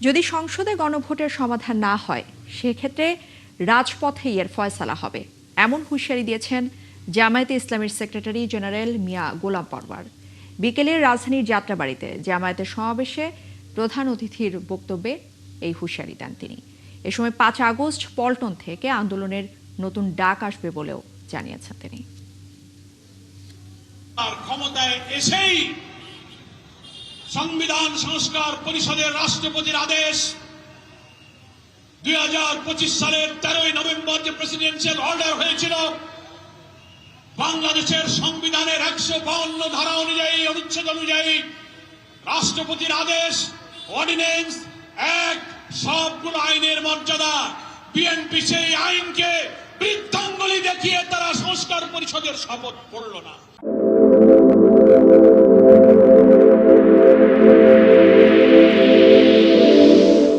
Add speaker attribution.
Speaker 1: যদি সংসদে গণভোটের সমাধান না হয় সেক্ষেত্রে রাজপথেই এর ফয়সালা হবে, এমন হুঁশিয়ারি দিয়েছেন জামায়াতে ইসলামীর সেক্রেটারি জেনারেল মিয়া গোলাম পরওয়ার। বিকেলে রাজধানীর যাত্রাবাড়িতে জামায়াতের সমাবেশে প্রধান অতিথির বক্তব্যে এই হুঁশিয়ারি দেন তিনি। এ সময় ৫ আগস্ট পল্টন থেকে আন্দোলনের নতুন ডাক আসবে বলেও জানিয়েছেন তিনি।
Speaker 2: ক্ষমতায় এসেই সংবিধান সংস্কার পরিষদের রাষ্ট্রপতির আদেশ 2025 সালের 13ই নভেম্বর যে প্রেসিডেন্সিয়াল অর্ডার হয়েছিল, বাংলাদেশের সংবিধানের 152 ধারা অনুযায়ী, অনুচ্ছেদ অনুযায়ী রাষ্ট্রপতির আদেশ, অর্ডিন্যান্স এক সবগুলো আইনের মর্যাদা। বিএনপি সেই আইনকে বৃদ্ধাঙ্গুলি দেখিয়ে তারা সংস্কার পরিষদের শপথ করল না।